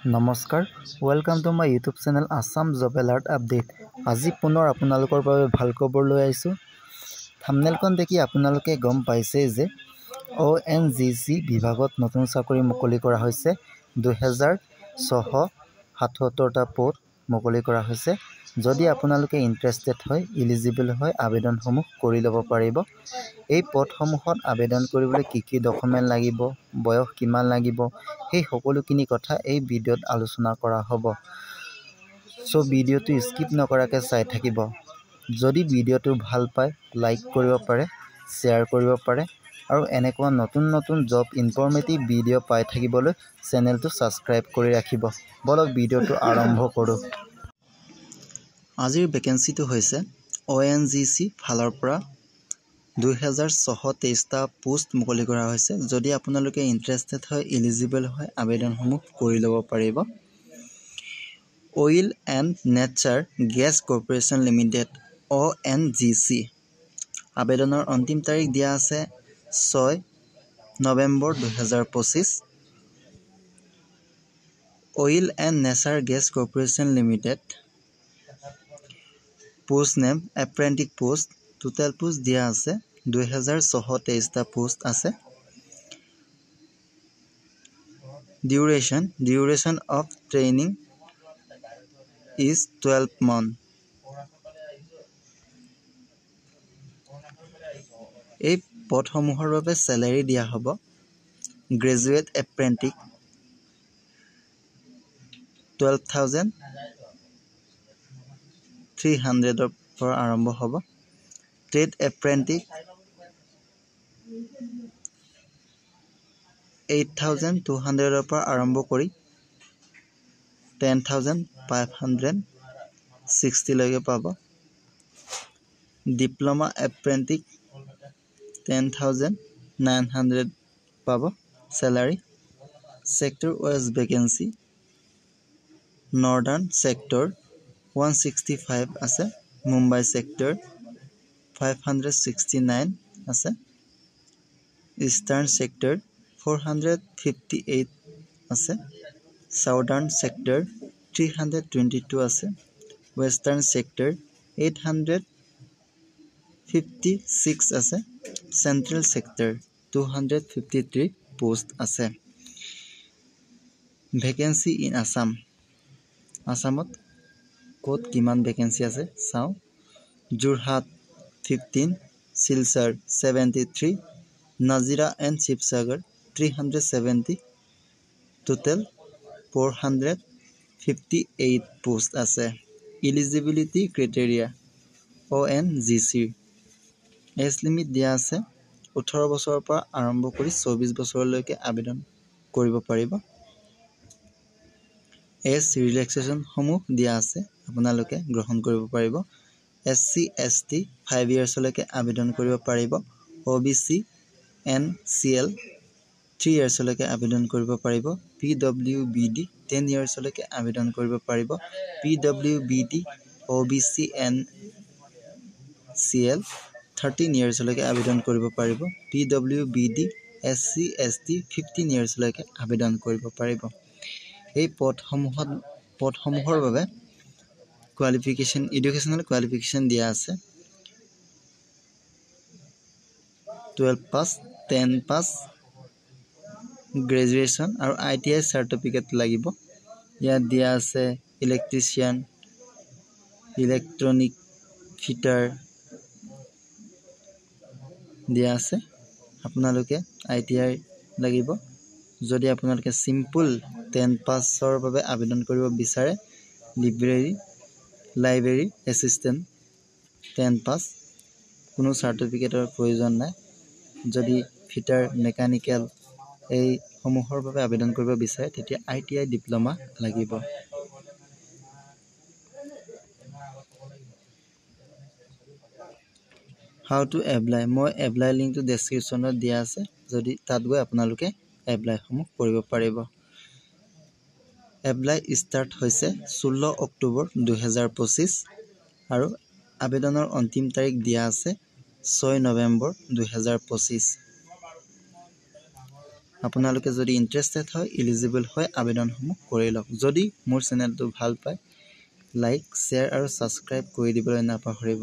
নমস্কাৰ welcome to my YouTube channel Assam job alert update. আজি পুনৰ আপোনালোকৰ বাবে ভাল খবৰ লৈ আহিছোঁ। থাম্বনেইলখন দেখি আপোনালোকে গম পাইছে যে ONGC বিভাগত নতুন চাকৰি মুকলি কৰা হৈছে। 2677টা পদ মুকলি কৰা হৈছে। যদি আপোনালোকে ইণ্টাৰেষ্টেড হয়, ইলিজিবল হয়, আবেদনসমূহ কৰি ল'ব পাৰিব। এই পদসমূহত আবেদন কৰিবলৈ কি ডকুমেণ্ট লাগিব, বয়স কিমান লাগিব, সেই সকলোখিনি কথা এই ভিডিঅ'ত আলোচনা কৰা হ'ব। চ' ভিডিঅ'টো স্কিপ নকৰাকৈ চাই থাকিব। যদি ভিডিঅ'টো ভাল পায়, লাইক কৰিব পাৰে, শ্বেয়াৰ কৰিব পাৰে আৰু এনেকুৱা নতুন জব ইনফৰ্মেটিভ ভিডিঅ' পাই থাকিবলৈ চেনেলটো ছাবস্ক্ৰাইব কৰি ৰাখিব। বলক ভিডিঅ'টো আৰম্ভ কৰোঁ। আজিৰ ভেকেঞ্চিটো হৈছে ONGC ফালৰ পৰা 2623টা পোষ্ট মুকলি কৰা হৈছে। যদি আপোনালোকে ইণ্টাৰেষ্টেড হয়, ইলিজিবল হয়, আবেদনসমূহ কৰি ল'ব পাৰিব। Oil and natural gas corporation limited ONGC আবেদনৰ অন্তিম তাৰিখ দিয়া আছে 6 নৱেম্বৰ 2025। Oil and natural gas corporation limited post name apprentice post. Total post দিয়া আছে 2623টা পোষ্ট আছে। Duration of training is 12 months। এই পদসমূহৰ বাবে চেলাৰী দিয়া হ'ব গ্ৰেজুৱেট এপ্ৰেণ্টিক 12,300 পৰা আৰম্ভ হ'ব। ট্ৰেড এপ্ৰেণ্টিক 8,200 পৰা আৰম্ভ কৰি 10,560 লৈকে পাব। ডিপ্ল'মা এপ্ৰেণ্টিক 10,900 পাব চেলাৰী। চেক্টৰ ৱাইজ ভেকেঞ্চি নৰ্দাৰ্ণ চেক্টৰ 165 আছে, মুম্বাই চেক্টৰ 569 আছে, ইষ্টাৰ্ণ চেক্টৰ 458 আছে, চাউদাৰ্ণ চেক্টৰ 322 আছে, ৱেষ্টাৰ্ণ চেক্টৰ 856 আছে, চেণ্ট্ৰেল চেক্টৰ 253 পোষ্ট আছে। Vacancy in Assam. আছামত ক'ত কিমান ভেকেঞ্চি আছে চাওঁ। Jorhat 15, Silchar 73, Nazira and Sivasagar 370, total 458 post আছে। Eligibility criteria ONGC age limit দিয়া আছে 18 বছৰৰ পৰা আৰম্ভ কৰি 24 বছৰলৈকে আবেদন কৰিব পাৰিব। এজ ৰিলেক্সেশ্যনসমূহ দিয়া আছে, আপোনালোকে গ্ৰহণ কৰিব পাৰিব। SC ST 5 yearsলৈকে আবেদন কৰিব পাৰিব। OBC NCL 3 yearsলৈকে আবেদন কৰিব পাৰিব। PWBD 10 yearsলৈকে আবেদন কৰিব পাৰিব। PWBD OBC NCL 13 yearsলৈকে আবেদন কৰিব পাৰিব। PWBD SC ST 15 yearsলৈকে আবেদন কৰিব পাৰিব। এই পদসমূহৰ বাবে এডুকেশ্যনেল কোৱালিফিকেশ্যন দিয়া আছে 12 পাছ, 10 পাছ, গ্ৰেজুৱেশ্যন আৰু ITI চাৰ্টিফিকেট লাগিব। ইয়াত দিয়া আছে ইলেক্ট্ৰিচিয়ান, ইলেক্ট্ৰনিক ফিটাৰ দিয়া আছে। আপোনালোকে ITI লাগিব। যদি আপোনালোকে চিম্পল 10 পাছৰ বাবে আবেদন কৰিব বিচাৰে, লাইব্ৰেৰী এছিষ্টেণ্ট 10 পাছ, কোনো চাৰ্টিফিকেটৰ প্ৰয়োজন নাই। যদি ফিটাৰ, মেকানিকেল এইসমূহৰ বাবে আবেদন কৰিব বিচাৰে, তেতিয়া ITI ডিপ্ল'মা লাগিব। How to apply. মই এপ্লাই লিংকটো ডেছক্ৰিপশ্যনত দিয়া আছে, যদি তাত গৈ আপোনালোকে এপ্লাইসমূহ কৰিব পাৰিব। এপ্লাই ষ্টাৰ্ট হৈছে 16 অক্টোবৰ 2025 আৰু আবেদনৰ অন্তিম তাৰিখ দিয়া আছে 6 নৱেম্বৰ 2025। আপোনালোকে যদি ইণ্টাৰেষ্টেড হয় এলিজিবল হয় আবেদনসমূহ কৰি লওক যদি মোৰ চেনেলটো ভাল পায় লাইক শ্বেয়াৰ আৰু ছাবস্ক্ৰাইব কৰি দিবলৈ নাপাহৰিব